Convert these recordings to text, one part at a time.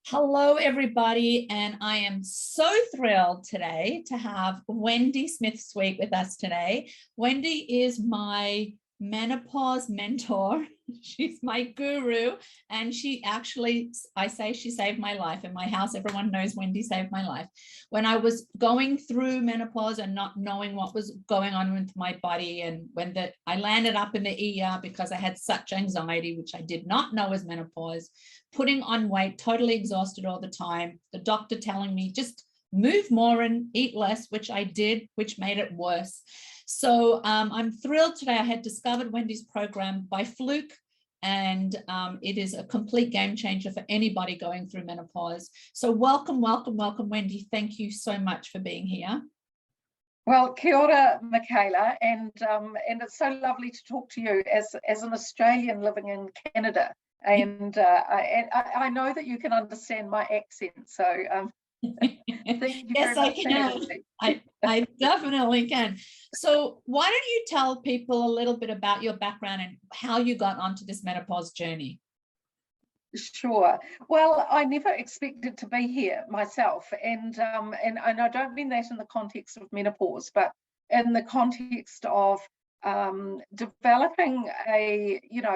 Hello, everybody, and I am so thrilled today to have Wendy Smith Sweet with us today. Wendy is my menopause mentor. She's my guru, and she actually, I say she saved my life. In my house, everyone knows Wendy saved my life. When I was going through menopause and not knowing what was going on with my body, and when I landed up in the ER because I had such anxiety, which I did not know was menopause, putting on weight, totally exhausted all the time, the doctor telling me just move more and eat less, which I did, which made it worse. So I'm thrilled today. I had discovered Wendy's program by fluke, and it is a complete game changer for anybody going through menopause. So welcome, welcome, welcome, Wendy. Thank you so much for being here. Well, kia ora, Michaela, and it's so lovely to talk to you as an Australian living in Canada. And I know that you can understand my accent, so thank you yes, very I much can. I definitely can. So why don't you tell people a little bit about your background and how you got onto this menopause journey? Sure. Well, I never expected to be here myself, and I don't mean that in the context of menopause, but in the context of developing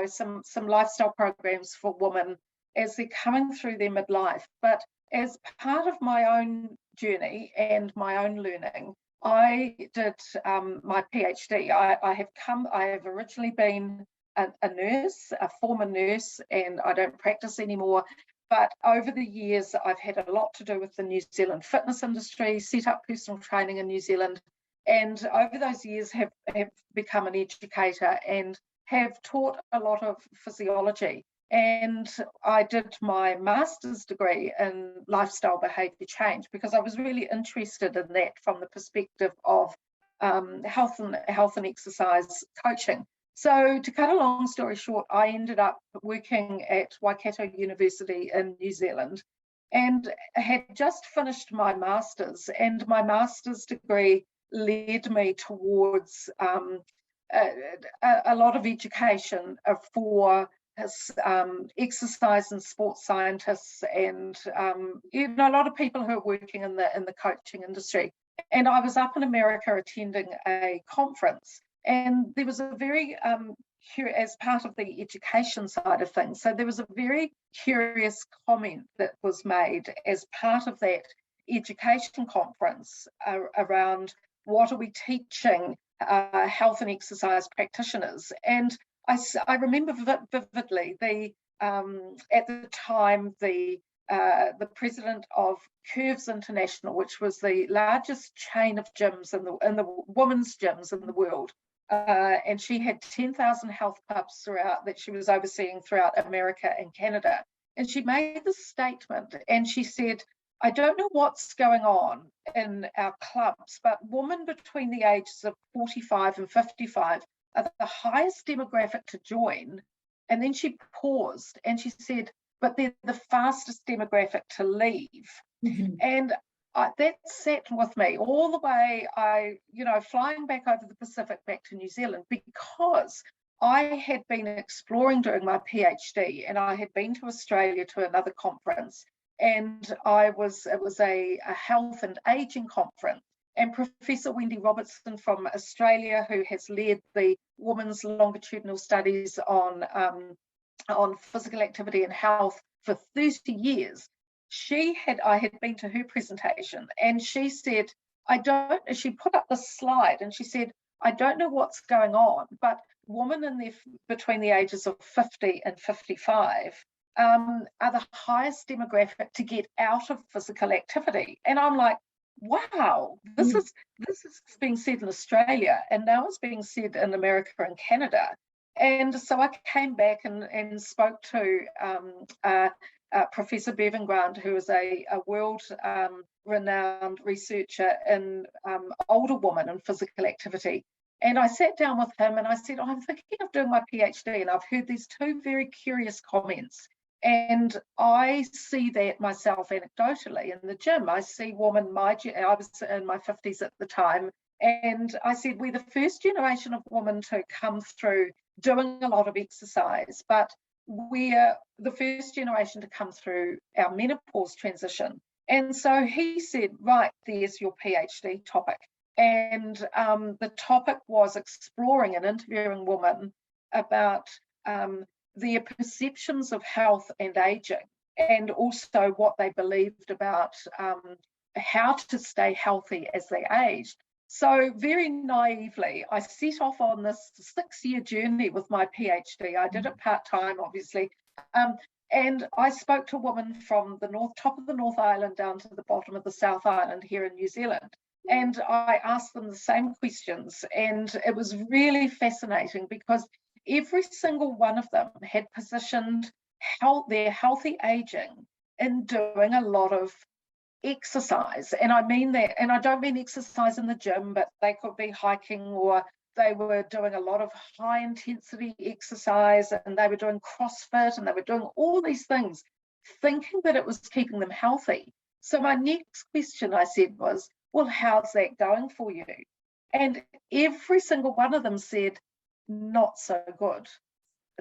some lifestyle programs for women as they're coming through their midlife. But as part of my own journey and my own learning, I did my PhD. I have originally been a nurse, a former nurse, and I don't practice anymore. But over the years, I've had a lot to do with the New Zealand fitness industry, set up personal training in New Zealand, and over those years have become an educator and have taught a lot of physiology. And I did my master's degree in lifestyle behaviour change because I was really interested in that from the perspective of health and exercise coaching. So to cut a long story short, I ended up working at Waikato University in New Zealand and had just finished my master's, and my master's degree led me towards a lot of education for exercise and sports scientists and a lot of people who are working in the coaching industry. And I was up in America attending a conference, and there was a very as part of the education side of things, so there was a very curious comment that was made as part of that education conference around what are we teaching health and exercise practitioners. And I remember vividly at the time the president of Curves International, which was the largest chain of gyms in the women's gyms in the world, and she had 10,000 health clubs that she was overseeing throughout America and Canada. And she made this statement, and she said, I don't know what's going on in our clubs, but women between the ages of 45 and 55 are the highest demographic to join. And then she paused and she said, but they're the fastest demographic to leave. Mm-hmm. And that sat with me all the way, flying back over the Pacific back to New Zealand, because I had been exploring during my PhD, and I had been to Australia to another conference, and it was a health and aging conference. And Professor Wendy Robertson from Australia, who has led the women's longitudinal studies on physical activity and health for 30 years, I had been to her presentation, and she said, she put up this slide and she said, I don't know what's going on, but women between the ages of 50 and 55 are the highest demographic to get out of physical activity. And I'm like, wow, this is being said in Australia, and now it's being said in America and Canada. And so I came back and spoke to Professor Bevan Grant, who is a world-renowned researcher in older women and physical activity. And I sat down with him and I said, I'm thinking of doing my PhD, and I've heard these two very curious comments. And I see that myself anecdotally in the gym. I see women, I was in my 50s at the time, and I said, we're the first generation of women to come through doing a lot of exercise, but we're the first generation to come through our menopause transition. And so he said, right, there's your PhD topic. And the topic was exploring and interviewing women about their perceptions of health and aging, and also what they believed about how to stay healthy as they aged. So very naively, I set off on this 6-year journey with my PhD. I did it part-time, obviously. And I spoke to women from the top of the North Island down to the bottom of the South Island here in New Zealand. And I asked them the same questions. And it was really fascinating because every single one of them had positioned their healthy aging in doing a lot of exercise. And I mean that, and I don't mean exercise in the gym, but they could be hiking, or they were doing a lot of high intensity exercise, and they were doing CrossFit, and they were doing all these things, thinking that it was keeping them healthy. So my next question, I said, was, well, how's that going for you? And every single one of them said, not so good.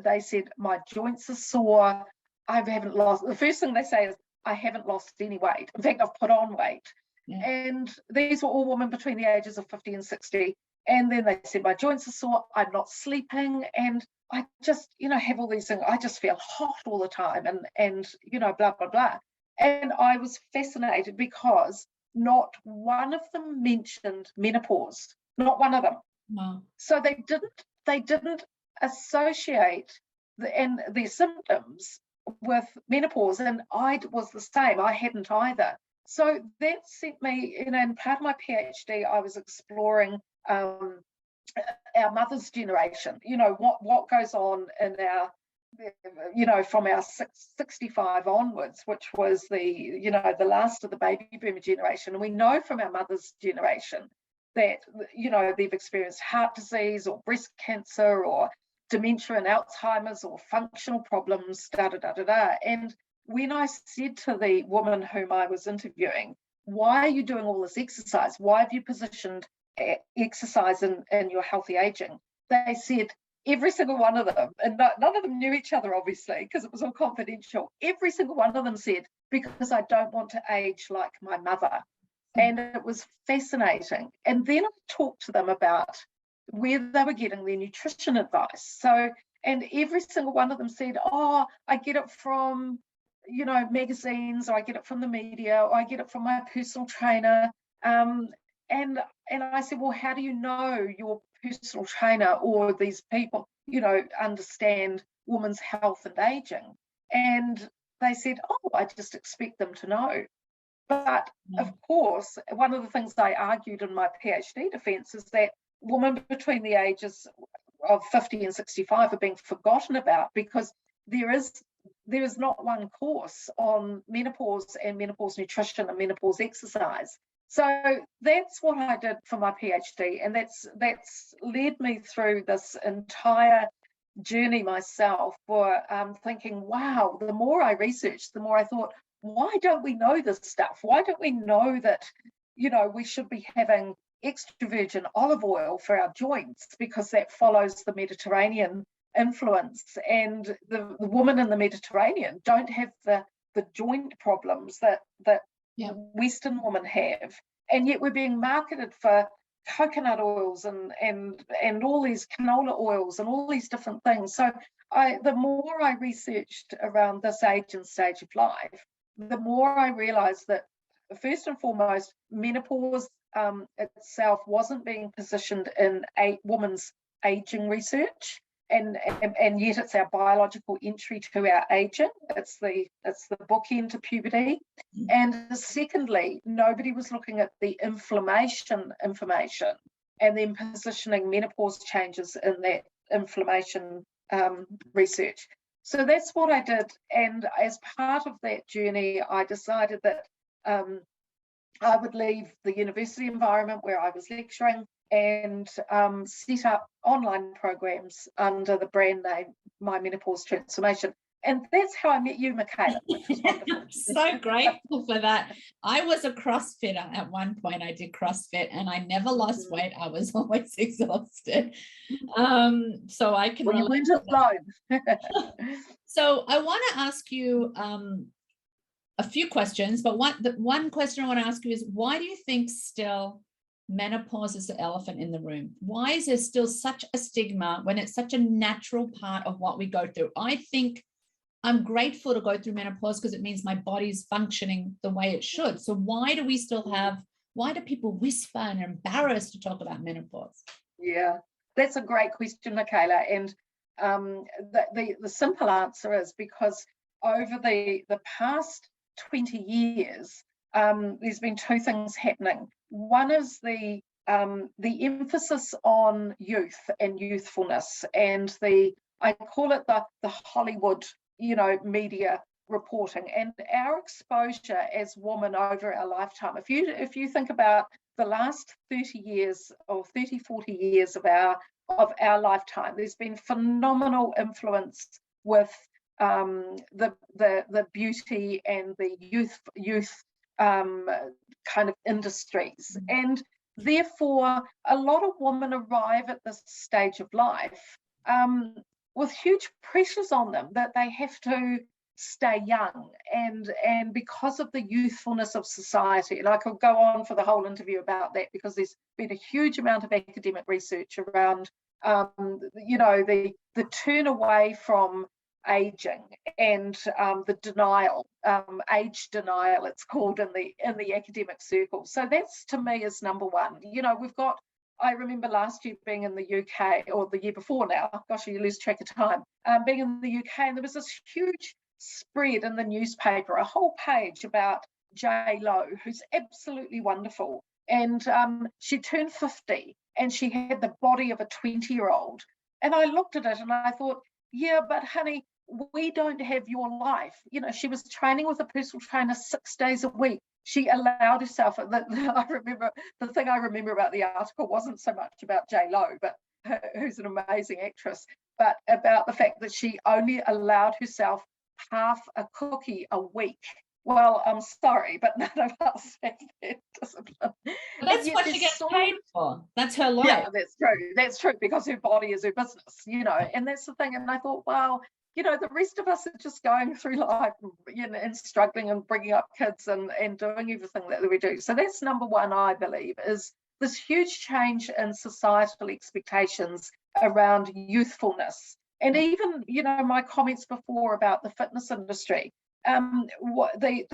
They said, my joints are sore. I haven't lost. The first thing they say is, I haven't lost any weight. In fact, I've put on weight. Yeah. And these were all women between the ages of 50 and 60. And then they said, my joints are sore. I'm not sleeping. And I just, have all these things. I just feel hot all the time, and blah, blah, blah. And I was fascinated because not one of them mentioned menopause. Not one of them. Wow. So they didn't associate their symptoms with menopause, and I was the same. I hadn't either. So that sent me, in part of my PhD, I was exploring our mother's generation. What goes on in our, from our 65 onwards, which was the last of the baby boomer generation. And we know from our mother's generation that, they've experienced heart disease or breast cancer or dementia and Alzheimer's or functional problems, And when I said to the woman whom I was interviewing, why are you doing all this exercise? Why have you positioned exercise in your healthy aging? They said, every single one of them, and none of them knew each other, obviously, because it was all confidential. Every single one of them said, because I don't want to age like my mother. And it was fascinating. And then I talked to them about where they were getting their nutrition advice. So, and every single one of them said, oh, I get it from, magazines, or I get it from the media, or I get it from my personal trainer. And I said, well, how do you know your personal trainer or these people, understand women's health and aging? And they said, oh, I just expect them to know. But of course, one of the things I argued in my PhD defense is that women between the ages of 50 and 65 are being forgotten about, because there is not one course on menopause and menopause nutrition and menopause exercise. So that's what I did for my PhD, and that's led me through this entire journey myself, for thinking, wow, the more I researched, the more I thought, why don't we know this stuff? Why don't we know that, we should be having extra virgin olive oil for our joints, because that follows the Mediterranean influence, and the women in the Mediterranean don't have the joint problems that Western women have, and yet we're being marketed for coconut oils and all these canola oils and all these different things. So the more I researched around this age and stage of life, the more I realized that, first and foremost, menopause itself wasn't being positioned in a woman's aging research, and yet it's our biological entry to our aging. It's the bookend to puberty. And secondly, nobody was looking at the inflammation information and then positioning menopause changes in that inflammation research. So that's what I did. And as part of that journey, I decided that I would leave the university environment where I was lecturing and set up online programs under the brand name My Menopause Transformation. And that's how I met you, Michaela, which was wonderful. I'm so grateful for that. I was a CrossFitter at one point. I did CrossFit and I never lost weight. I was always exhausted. So I can Well, you relate weren't alone. So I want to ask you a few questions, but one question I want to ask you is, why do you think still menopause is the elephant in the room? Why is there still such a stigma when it's such a natural part of what we go through? I think I'm grateful to go through menopause because it means my body's functioning the way it should. So why do people whisper and are embarrassed to talk about menopause? Yeah, that's a great question, Michaela. And the simple answer is because over the past 20 years, there's been two things happening. One is the emphasis on youth and youthfulness, and I call it the Hollywood, media reporting, and our exposure as women over our lifetime. If you think about the last 30 years or 30, 40 years of our lifetime, there's been phenomenal influence with the beauty and the youth kind of industries. And therefore, a lot of women arrive at this stage of life with huge pressures on them that they have to stay young, and because of the youthfulness of society. And I could go on for the whole interview about that, because there's been a huge amount of academic research around the turn away from aging and the denial, age denial it's called in the academic circle. So that's, to me, is number one. I remember last year being in the UK, or the year before now, gosh, you lose track of time, being in the UK, and there was this huge spread in the newspaper, a whole page about J-Lo, who's absolutely wonderful. And she turned 50 and she had the body of a 20-year-old. And I looked at it and I thought, yeah, but honey, we don't have your life. She was training with a personal trainer 6 days a week. She allowed herself, the thing I remember about the article wasn't so much about J-Lo, but who's an amazing actress, but about the fact that she only allowed herself half a cookie a week. Well, I'm sorry, but none of us have that discipline. That's what she gets paid for. That's her life. Yeah, that's true. That's true, because her body is her business, and that's the thing. And I thought, wow, the rest of us are just going through life, and struggling and bringing up kids and doing everything that we do. So that's number one, I believe, is this huge change in societal expectations around youthfulness. And even, my comments before about the fitness industry, the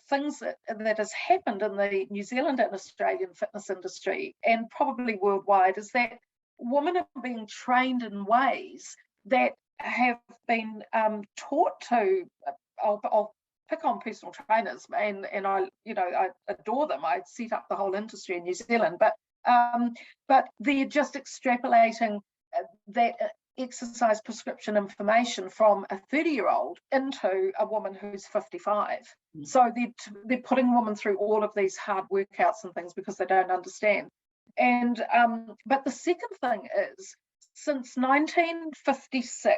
things that has happened in the New Zealand and Australian fitness industry, and probably worldwide, is that women are being trained in ways that have been taught to. I'll pick on personal trainers, and I adore them. I set up the whole industry in New Zealand, but they're just extrapolating that exercise prescription information from a 30-year-old into a woman who's 55. So they're putting women through all of these hard workouts and things because they don't understand. And but the second thing is, since 1956,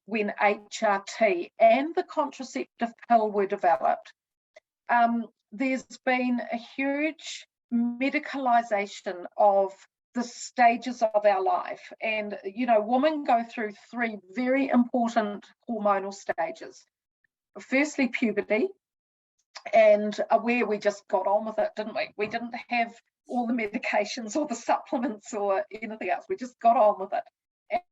when HRT and the contraceptive pill were developed, there's been a huge medicalisation of the stages of our life. And, women go through three very important hormonal stages. Firstly, puberty, and where we just got on with it, didn't we? We didn't have all the medications or the supplements or anything else. We just got on with it.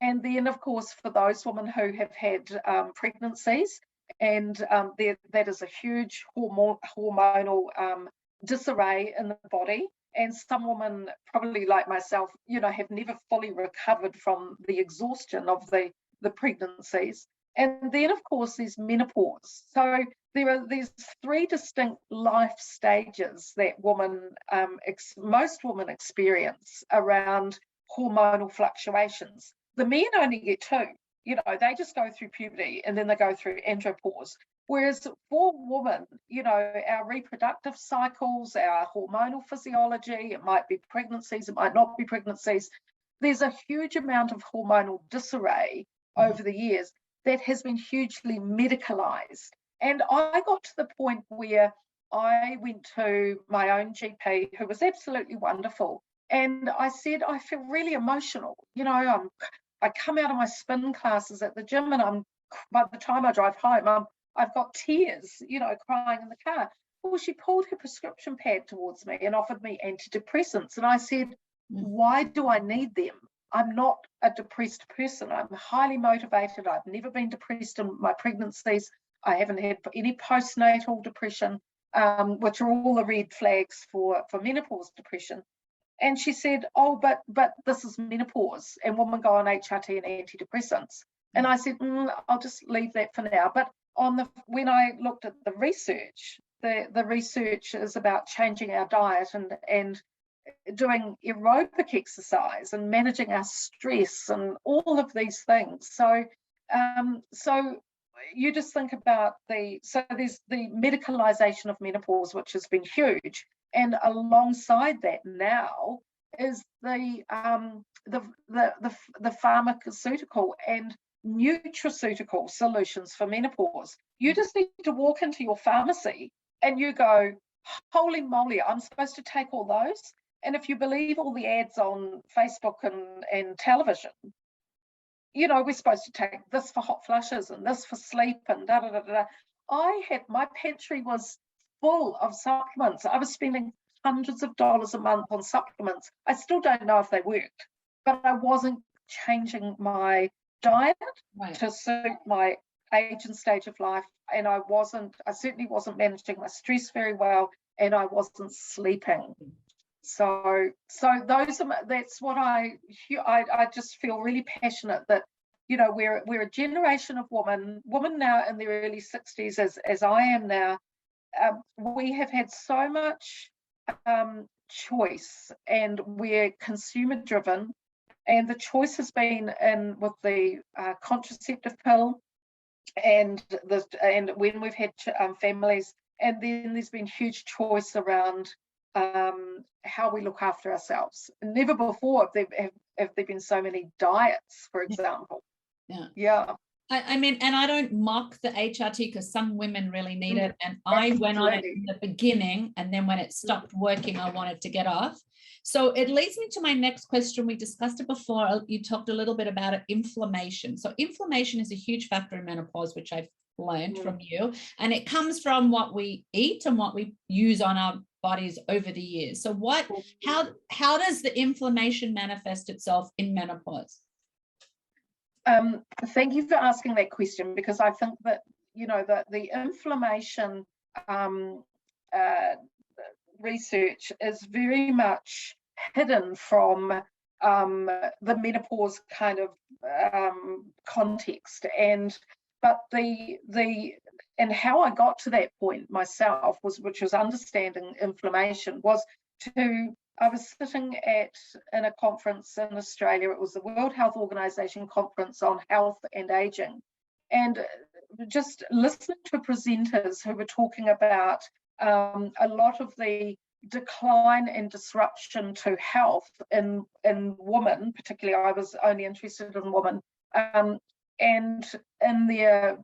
And then, of course, for those women who have had pregnancies, and that is a huge hormonal disarray in the body. And some women, probably like myself, have never fully recovered from the exhaustion of the pregnancies. And then, of course, there's menopause. So there are these three distinct life stages that most women experience around hormonal fluctuations. The men only get two. They just go through puberty and then they go through andropause. Whereas for women, our reproductive cycles, our hormonal physiology, it might be pregnancies, it might not be pregnancies. There's a huge amount of hormonal disarray over the years. that has been hugely medicalized. And I got to the point where I went to my own GP, who was absolutely wonderful. And I said, I feel really emotional. I come out of my spin classes at the gym, and by the time I drive home, I've got tears, crying in the car. Well, she pulled her prescription pad towards me and offered me antidepressants. And I said, why do I need them? I'm not a depressed person. I'm highly motivated. I've never been depressed in my pregnancies. I haven't had any postnatal depression, which are all the red flags for menopause depression. And she said, oh, but this is menopause, and women go on HRT and antidepressants. And I said, I'll just leave that for now. But when I looked at the research, the research is about changing our diet and doing aerobic exercise and managing our stress and all of these things. So you just think about there's the medicalization of menopause, which has been huge, and alongside that now is the pharmaceutical and nutraceutical solutions for menopause. You just need to walk into your pharmacy and you go, holy moly, I'm supposed to take all those? And if you believe all the ads on Facebook and television, we're supposed to take this for hot flushes and this for sleep and da da da da. My pantry was full of supplements. I was spending hundreds of dollars a month on supplements. I still don't know if they worked, but I wasn't changing my diet to suit my age and stage of life, and I certainly wasn't managing my stress very well, and I wasn't sleeping. So that's what I just feel really passionate that we're a generation of women now in their early 60s, as I am now. We have had so much choice, and we're consumer driven, and the choice has been with the contraceptive pill, and when we've had families, and then there's been huge choice around how we look after ourselves. Never before have there been so many diets, for example. Yeah. I mean, and I don't mock the HRT because some women really need it. And I went on it in the beginning, and then when it stopped working, I wanted to get off. So it leads me to my next question. We discussed it before. You talked a little bit about it, inflammation. So inflammation is a huge factor in menopause, which I've learned from you. And it comes from what we eat and what we use on our bodies over the years. So how does the inflammation manifest itself in menopause? Thank you for asking that question, because I think that the inflammation research is very much hidden from the menopause kind of context, but how I got to that point myself which was understanding inflammation, I was sitting in a conference in Australia. It was the World Health Organization conference on health and aging, and just listening to presenters who were talking about a lot of the decline and disruption to health in women, particularly. I was only interested in women, and in their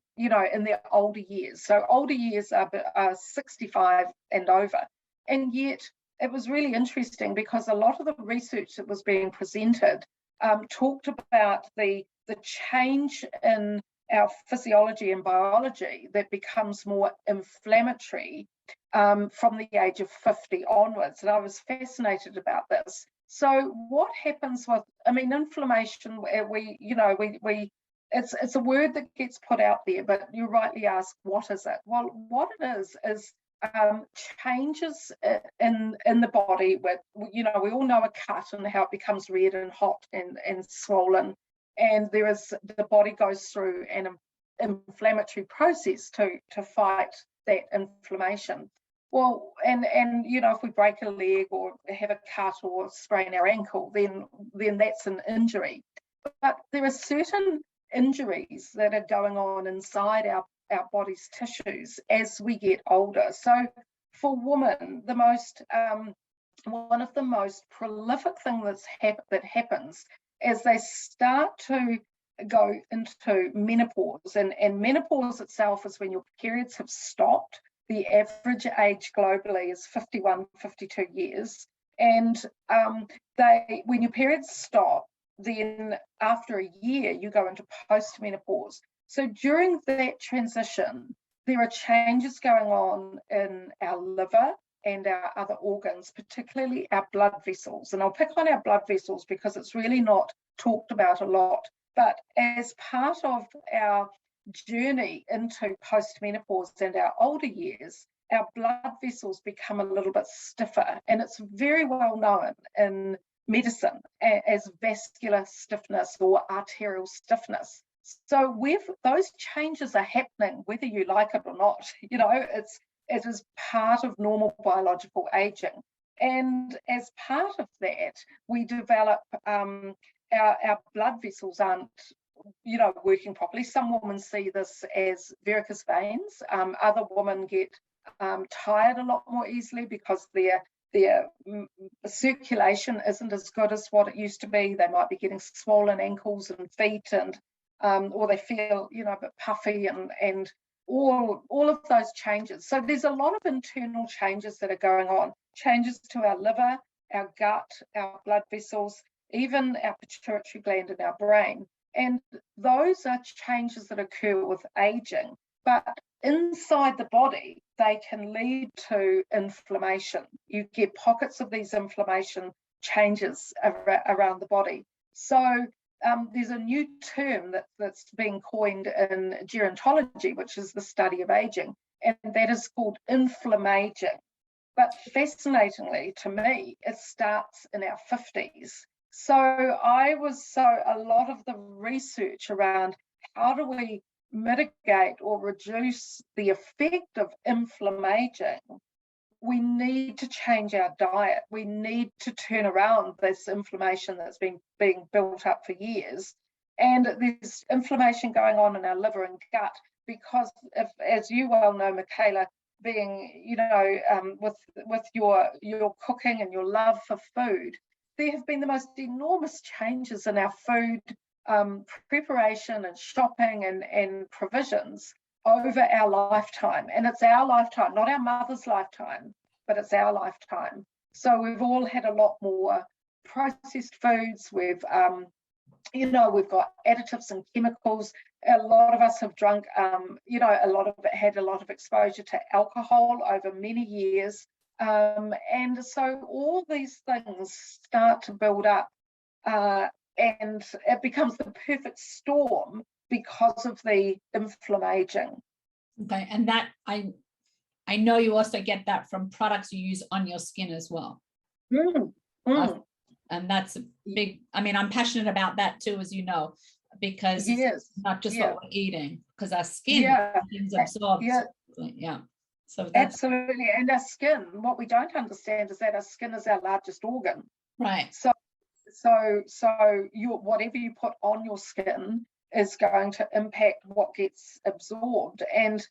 older years. So older years are 65 and over, and yet it was really interesting because a lot of the research that was being presented talked about the change in our physiology and biology that becomes more inflammatory from the age of 50 onwards. And I was fascinated about this. So what happens with, inflammation, it's a word that gets put out there, but you rightly ask, what is it? Well, what it is changes in the body. We all know a cut and how it becomes red and hot and swollen, and the body goes through an inflammatory process to fight that inflammation. Well, and if we break a leg or have a cut or sprain our ankle, then that's an injury. But there are certain injuries that are going on inside our body's tissues as we get older. So for women, one of the most prolific things that happens as they start to go into menopause, and menopause itself is when your periods have stopped. The average age globally is 51, 52 years. And when your periods stop, then after a year, you go into post-menopause. So during that transition, there are changes going on in our liver and our other organs, particularly our blood vessels. And I'll pick on our blood vessels because it's really not talked about a lot. But as part of our journey into post-menopause and our older years, our blood vessels become a little bit stiffer, and it's very well known in medicine as vascular stiffness or arterial stiffness. So those changes are happening whether you like it or not. It is part of normal biological aging, and as part of that, we develop our blood vessels aren't working properly. Some women see this as varicose veins. Other women get tired a lot more easily because their circulation isn't as good as what it used to be. They might be getting swollen ankles and feet, and or they feel a bit puffy, and all of those changes. So there's a lot of internal changes that are going on, changes to our liver, our gut, our blood vessels, even our pituitary gland in our brain. And those are changes that occur with aging. But inside the body, they can lead to inflammation. You get pockets of these inflammation changes around the body. So there's a new term that's being coined in gerontology, which is the study of aging, and that is called inflammaging. But fascinatingly to me, it starts in our 50s. So a lot of the research around how do we mitigate or reduce the effect of inflammaging, we need to change our diet. We need to turn around this inflammation that's been being built up for years. And there's inflammation going on in our liver and gut because, as you well know, Michaela, being, with your cooking and your love for food, there have been the most enormous changes in our food preparation and shopping and provisions over our lifetime. And it's our lifetime, not our mother's lifetime, but it's our lifetime. So we've all had a lot more processed foods. We've got additives and chemicals. A lot of us have drunk, a lot of it had a lot of exposure to alcohol over many years. And so all these things start to build up, and it becomes the perfect storm because of the inflammaging. Okay, and that I know you also get that from products you use on your skin as well. And that's a big, I'm passionate about that too, as you know, because it's not just what we're eating, because our skin things absorb. So that's absolutely. And our skin, what we don't understand is that our skin is our largest organ. Right. So whatever you put on your skin is going to impact what gets absorbed, and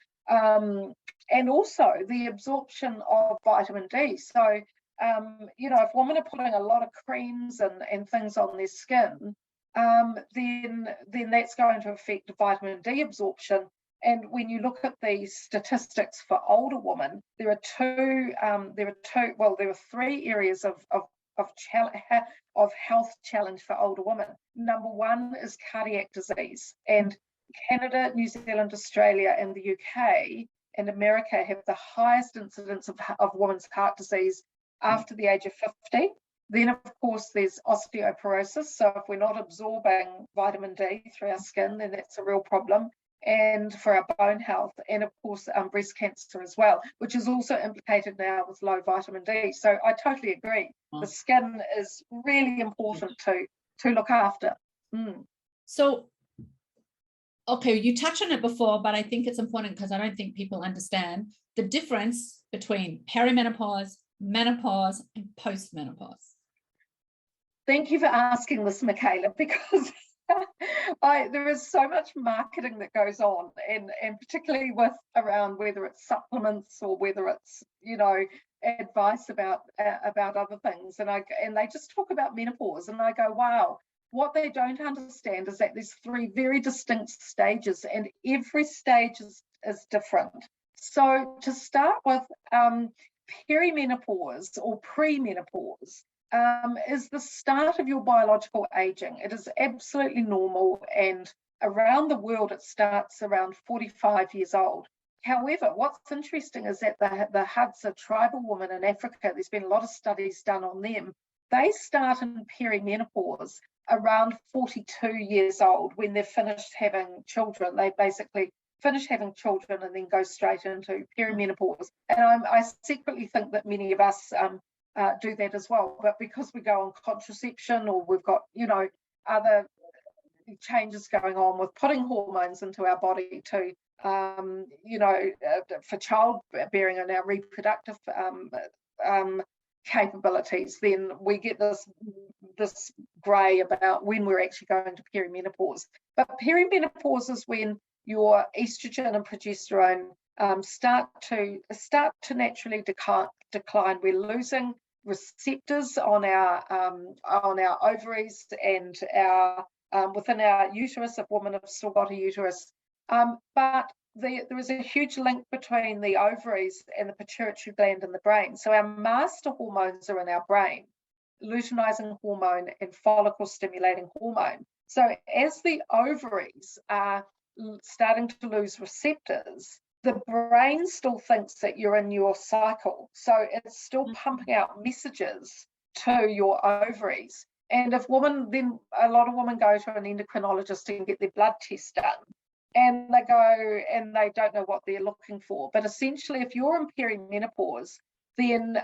also the absorption of vitamin D. So if women are putting a lot of creams and things on their skin, then that's going to affect vitamin D absorption. And when you look at the statistics for older women, there are three areas of health challenge for older women. Number one is cardiac disease, and Canada, New Zealand, Australia, and the UK and America have the highest incidence of women's heart disease after the age of 50. Then, of course, there's osteoporosis. So if we're not absorbing vitamin D through our skin, then that's a real problem. And for our bone health, and of course breast cancer as well, which is also implicated now with low vitamin D. So I totally agree. The skin is really important to look after. So, okay, you touched on it before, but I think it's important because I don't think people understand the difference between perimenopause, menopause, and postmenopause. Thank you for asking this, Michaela, because there is so much marketing that goes on, and particularly around whether it's supplements or whether it's advice about other things, and they just talk about menopause, and I go, wow, what they don't understand is that there's 3 very distinct stages, and every stage is different. So to start with, perimenopause or premenopause is the start of your biological aging. It is absolutely normal, and around the world it starts around 45 years old. However, what's interesting is that the Hadza tribal women in Africa, there's been a lot of studies done on them. They start in perimenopause around 42 years old when they've finished having children. They basically finish having children and then go straight into perimenopause. And I secretly think that many of us do that as well. But because we go on contraception, or we've got, other changes going on with putting hormones into our body to, for childbearing and our reproductive capabilities, then we get this grey about when we're actually going to perimenopause. But perimenopause is when your estrogen and progesterone start to naturally decline. We're losing receptors on our ovaries and our within our uterus if women have still got a uterus. But there is a huge link between the ovaries and the pituitary gland in the brain. So our master hormones are in our brain, luteinizing hormone and follicle stimulating hormone. So as the ovaries are starting to lose receptors, the brain still thinks that you're in your cycle. So it's still pumping out messages to your ovaries. And a lot of women go to an endocrinologist and get their blood test done. And they go and they don't know what they're looking for. But essentially, if you're in perimenopause, then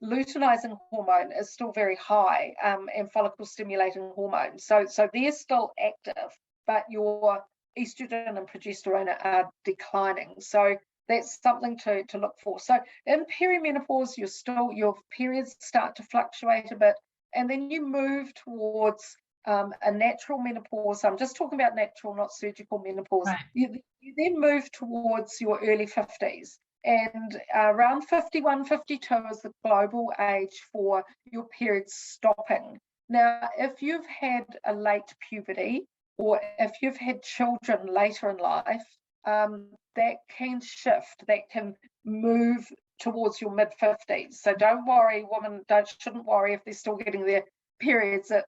luteinizing hormone is still very high, and follicle stimulating hormone. So they're still active, but your estrogen and progesterone are declining. So that's something to look for. So in perimenopause, your periods start to fluctuate a bit, and then you move towards a natural menopause. I'm just talking about natural, not surgical menopause. Right. You then move towards your early 50s, and around 51, 52 is the global age for your periods stopping. Now, if you've had a late puberty, or if you've had children later in life, that can shift, that can move towards your mid-50s. So don't worry, women shouldn't worry if they're still getting their periods at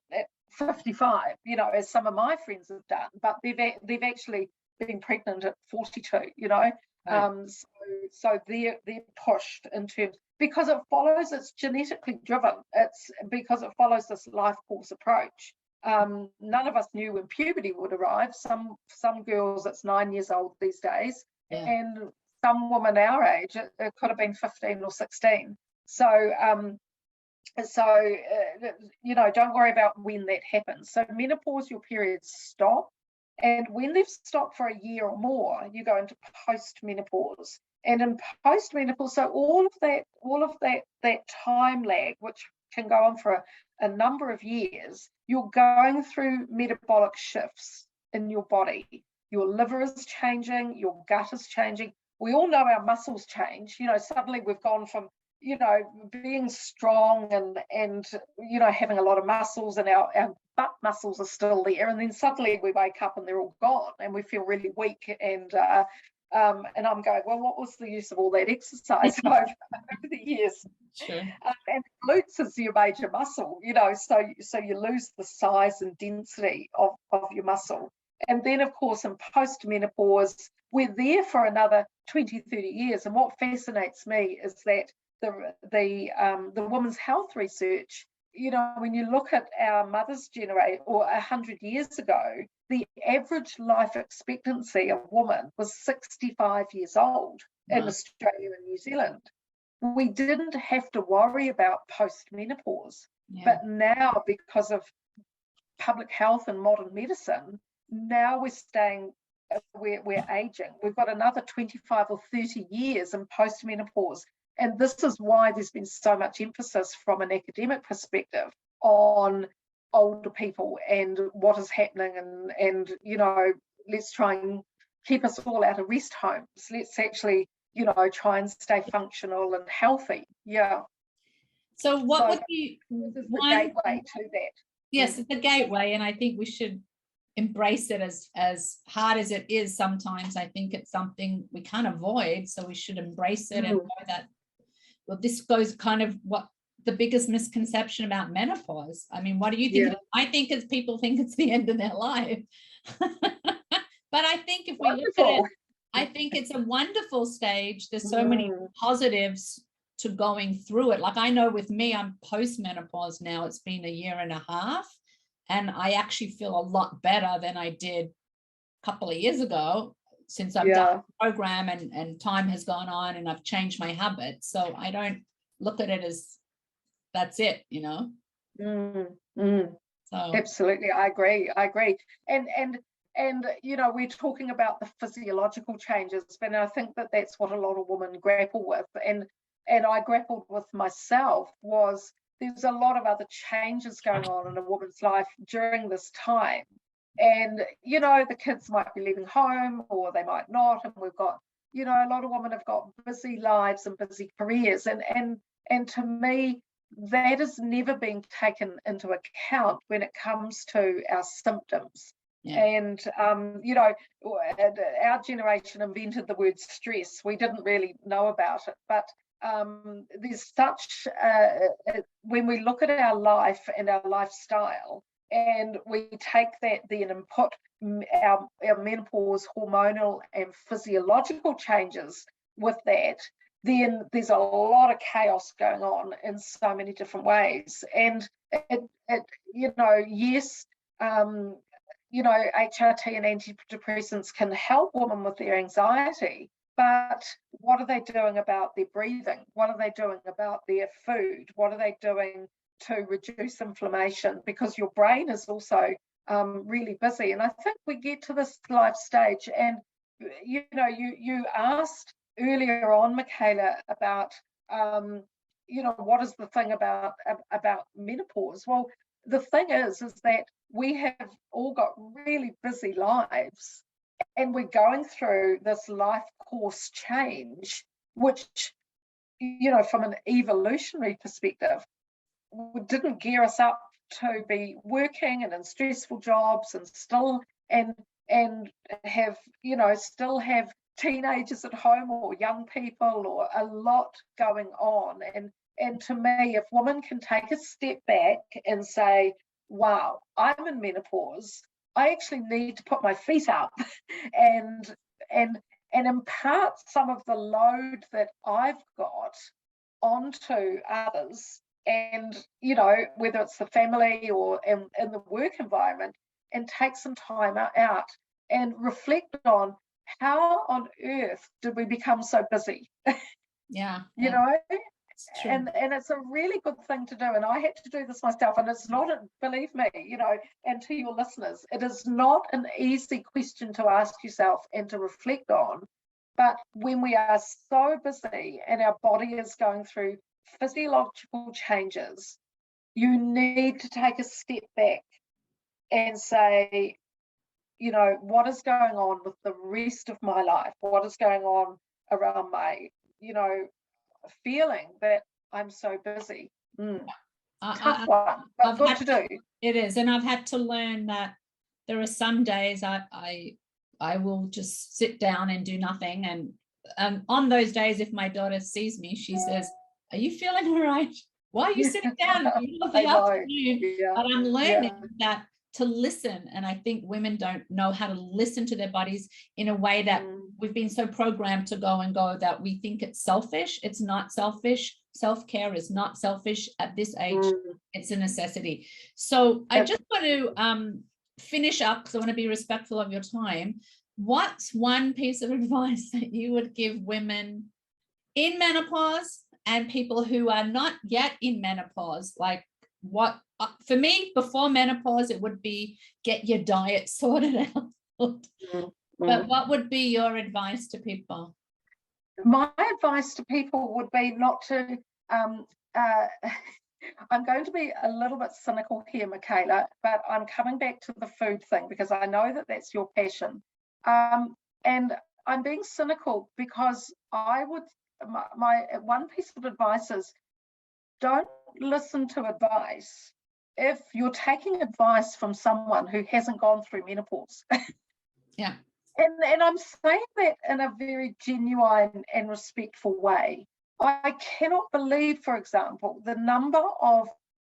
55, as some of my friends have done, but they've actually been pregnant at 42, Right. So they're pushed in terms, because it's genetically driven. It's because it follows this life course approach. None of us knew when puberty would arrive. Some girls, it's 9 years old these days, and some women our age, it could have been 15 or 16. So don't worry about when that happens. So menopause, your periods stop, and when they've stopped for a year or more, you go into post-menopause. And in post-menopause, so all of that time lag, which can go on for a number of years, you're going through metabolic shifts in your body. Your liver is changing, your gut is changing. We all know our muscles change. Suddenly we've gone from being strong and having a lot of muscles, and our butt muscles are still there, and then suddenly we wake up and they're all gone and we feel really weak, and I'm going, well, what was the use of all that exercise over the years? Sure. And glutes is your major muscle, so you lose the size and density of your muscle. And then, of course, in post-menopause, we're there for another 20, 30 years. And what fascinates me is that the women's health research, when you look at our mother's generation, or 100 years ago, the average life expectancy of women was 65 years old in Australia and New Zealand. We didn't have to worry about post-menopause, but now, because of public health and modern medicine, now we're aging. We've got another 25 or 30 years in post-menopause. And this is why there's been so much emphasis from an academic perspective on older people and what is happening, and let's try and keep us all out of rest homes. Let's actually, try and stay functional and healthy. Yeah. So what would you... This is the gateway to that. Yes, it's a gateway, and I think we should embrace it as hard as it is sometimes. I think it's something we can't avoid, so we should embrace it and know that, well, this goes kind of what the biggest misconception about menopause. I mean, what do you think? Yeah. I think it's people think it's the end of their life. But I think if we look at it, I think it's a wonderful stage. There's so many positives to going through it. Like I know with me, I'm post-menopause now. It's been a year and a half, and I actually feel a lot better than I did a couple of years ago, since I've done the program and time has gone on and I've changed my habits. So I don't look at it as that's it, you know. So Absolutely, I agree. And you know, we're talking about the physiological changes, but I think that that's what a lot of women grapple with, and I grappled with myself. Was there's a lot of other changes going on in a woman's life during this time, and you know, the kids might be leaving home or they might not, and we've got, you know, a lot of women have got busy lives and busy careers, and to me, that has never been taken into account when it comes to our symptoms. And you know, our generation invented the word stress. We didn't really know about it, but there's such when we look at our life and our lifestyle, and we take that then and put our menopause hormonal and physiological changes with that, then there's a lot of chaos going on in so many different ways. And it you know, yes, you know, HRT and antidepressants can help women with their anxiety, but what are they doing about their breathing? What are they doing about their food? What are they doing to reduce inflammation? Because your brain is also really busy. And I think we get to this life stage, and you know, you asked earlier on, Michaela, about you know, what is the thing about menopause? Well, the thing is that we have all got really busy lives, and we're going through this life course change, which, you know, from an evolutionary perspective, didn't gear us up to be working and in stressful jobs and still and have, you know, still have teenagers at home or young people or a lot going on. And to me, if women can take a step back and say, wow, I'm in menopause, I actually need to put my feet up and impart some of the load that I've got onto others, and you know, whether it's the family or in the work environment, and take some time out and reflect on how on earth did we become so busy. You know, and it's a really good thing to do, and I had to do this myself, and it's not, believe me, you know, and to your listeners, it is not an easy question to ask yourself and to reflect on. But when we are so busy and our body is going through physiological changes, you need to take a step back and say, you know, what is going on with the rest of my life? What is going on around my, you know, feeling that I'm so busy? Tough one, but good to do. It is, and I've had to learn that there are some days I will just sit down and do nothing, and on those days, if my daughter sees me, she says, "Are you feeling all right? Why are you sitting down in the middle of the afternoon?" But I'm learning that to listen, and I think women don't know how to listen to their bodies in a way that we've been so programmed to go that we think it's selfish. It's not selfish. Self-care is not selfish at this age. It's a necessity. So I just want to finish up, because I want to be respectful of your time. What's one piece of advice that you would give women in menopause and people who are not yet in menopause? Like, what for me, before menopause, it would be get your diet sorted out. But what would be your advice to people? My advice to people would be not to I'm going to be a little bit cynical here, Michaela, but I'm coming back to the food thing because I know that that's your passion. And I'm being cynical because I would, my one piece of advice is, don't listen to advice if you're taking advice from someone who hasn't gone through menopause. Yeah. And I'm saying that in a very genuine and respectful way. I cannot believe, for example, the number of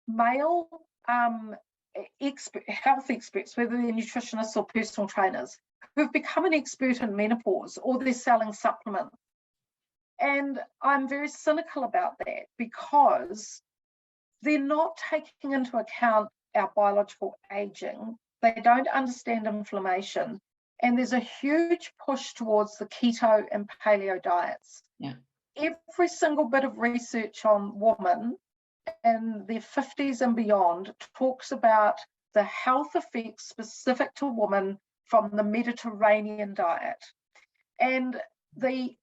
male health experts, whether they're nutritionists or personal trainers, who've become an expert in menopause, or they're selling supplements. And I'm very cynical about that, because they're not taking into account our biological aging. They don't understand inflammation. And there's a huge push towards the keto and paleo diets. Yeah. Every single bit of research on women in their 50s and beyond talks about the health effects specific to women from the Mediterranean diet. And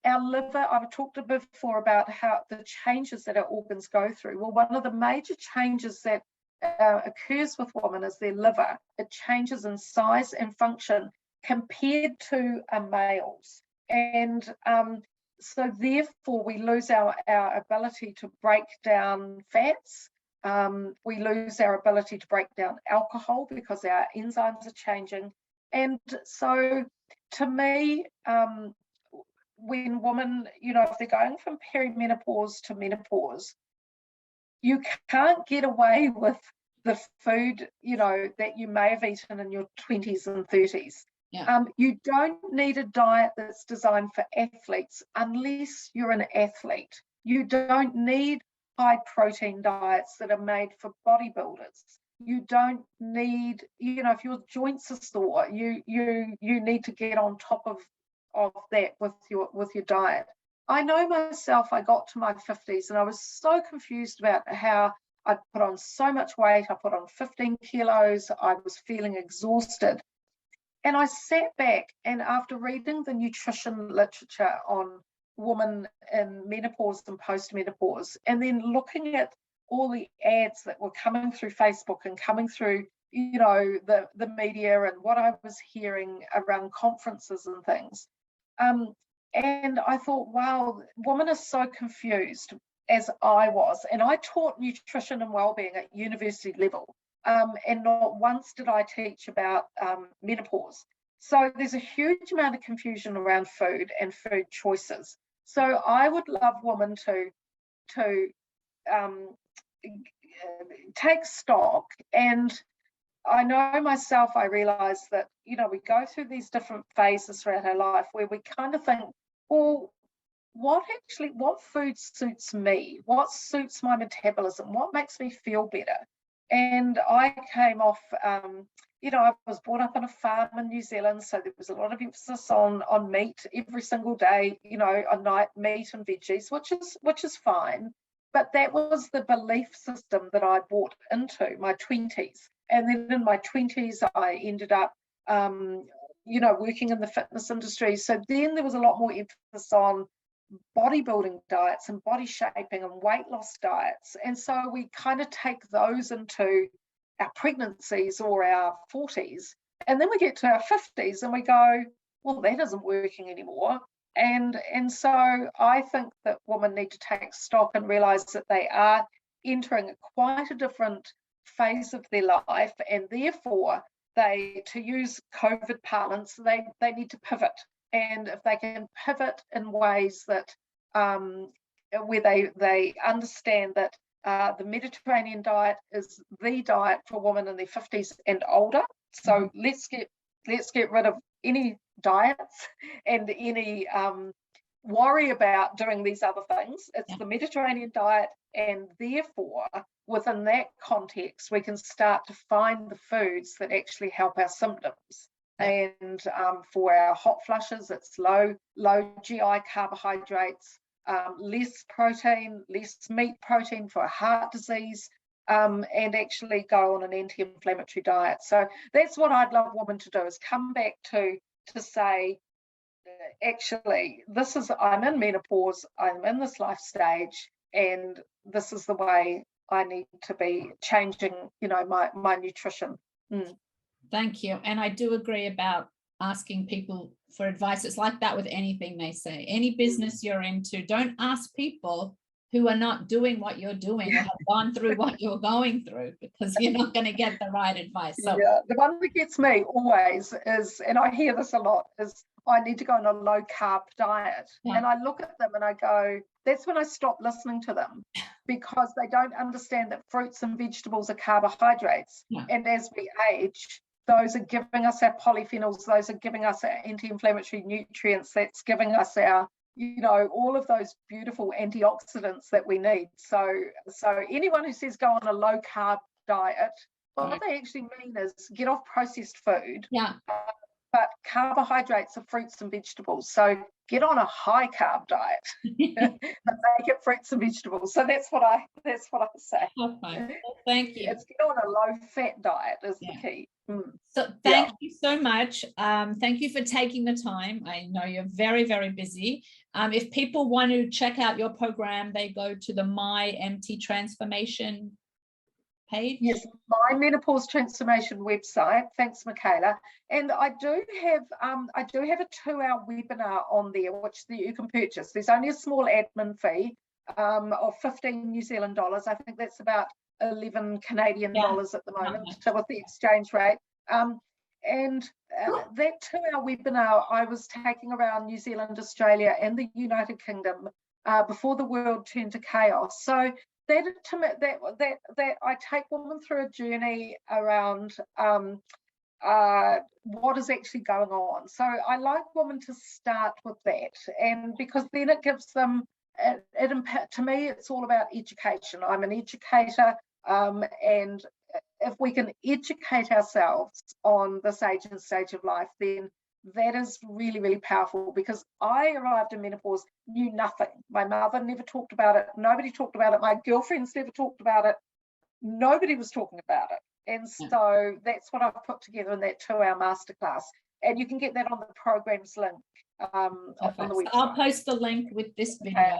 our liver, I've talked before about how the changes that our organs go through. Well, one of the major changes that occurs with women is their liver. It changes in size and function compared to males. And so therefore we lose our ability to break down fats. We lose our ability to break down alcohol because our enzymes are changing. And so to me, when women, if they're going from perimenopause to menopause, you can't get away with the food, that you may have eaten in your 20s and 30s. Yeah. You don't need a diet that's designed for athletes unless you're an athlete. You don't need high protein diets that are made for bodybuilders. You don't need, if your joints are sore, you need to get on top of that with your diet. I know myself, I got to my 50s and I was so confused about how I put on so much weight. I put on 15 kilos. I was feeling exhausted. And I sat back, and after reading the nutrition literature on women in menopause and post-menopause, and then looking at all the ads that were coming through Facebook and coming through, the media, and what I was hearing around conferences and things. And I thought, wow, women are so confused, as I was. And I taught nutrition and wellbeing at university level. And not once did I teach about menopause. So there's a huge amount of confusion around food and food choices. So I would love women to take stock. And I know myself, I realize that, we go through these different phases throughout our life where we kind of think, well, what food suits me? What suits my metabolism? What makes me feel better? And I came off, I was brought up on a farm in New Zealand, so there was a lot of emphasis on meat every single day, a night, meat and veggies, which is fine. But that was the belief system that I bought into my 20s. And then in my 20s, I ended up, working in the fitness industry. So then there was a lot more emphasis on bodybuilding diets and body shaping and weight loss diets. And so we kind of take those into our pregnancies or our 40s. And then we get to our 50s and we go, well, that isn't working anymore. And so I think that women need to take stock and realize that they are entering quite a different phase of their life, and therefore to use COVID parlance, they need to pivot. And if they can pivot in ways that where they understand that the Mediterranean diet is the diet for women in their 50s and older. So let's get rid of any diets and any worry about doing these other things. It's the Mediterranean diet, and therefore within that context we can start to find the foods that actually help our symptoms. And for our hot flushes, it's low GI carbohydrates, less protein, less meat protein for heart disease, and actually go on an anti-inflammatory diet. So that's what I'd love women to do, is come back to say, actually, I'm in menopause, I'm in this life stage, and this is the way I need to be changing, my nutrition. Thank you. And I do agree about asking people for advice. It's like that with anything they say. Any business you're into, don't ask people who are not doing what you're doing or have gone through what you're going through, because you're not going to get the right advice. So yeah, the one that gets me always is, and I hear this a lot, is I need to go on a low carb diet. Yeah. And I look at them and I go, that's when I stop listening to them, because they don't understand that fruits and vegetables are carbohydrates. Yeah. And as we age, those are giving us our polyphenols, those are giving us our anti-inflammatory nutrients, that's giving us our, you know, all of those beautiful antioxidants that we need. So anyone who says go on a low carb diet, what they actually mean is get off processed food. Yeah. But carbohydrates are fruits and vegetables. So get on a high carb diet, but make it fruits and vegetables. So that's what I say. Okay. Well, thank you. It's get on a low fat diet is the key. So thank you so much. Thank you for taking the time. I know you're very, very busy. If people want to check out your program, they go to the My MT Transformation page. Yes, My Menopause Transformation website. Thanks, Michaela. And I do have a 2-hour webinar on there, which you can purchase. There's only a small admin fee of 15 New Zealand dollars. I think that's about 11 Canadian dollars at the moment, so with the exchange rate. And that 2-hour webinar I was taking around New Zealand, Australia, and the United Kingdom before the world turned to chaos. So that I take women through a journey around what is actually going on. So I like women to start with that, and because then it gives them to me, it's all about education. I'm an educator, and if we can educate ourselves on this age and stage of life, then that is really, really powerful, because I arrived in menopause, knew nothing. My mother never talked about it. Nobody talked about it. My girlfriends never talked about it. Nobody was talking about it. And so that's what I've put together in that 2-hour masterclass. And you can get that on the programs link on the website. So I'll post the link with this video.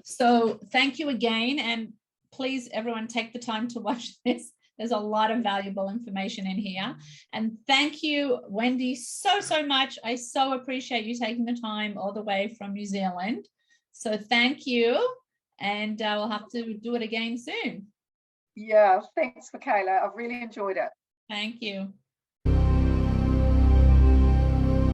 So thank you again. And please, everyone, take the time to watch this. There's a lot of valuable information in here. And thank you, Wendy, so much. I so appreciate you taking the time all the way from New Zealand. So thank you. And we'll have to do it again soon. Yeah, thanks, Michaela. I've really enjoyed it. Thank you.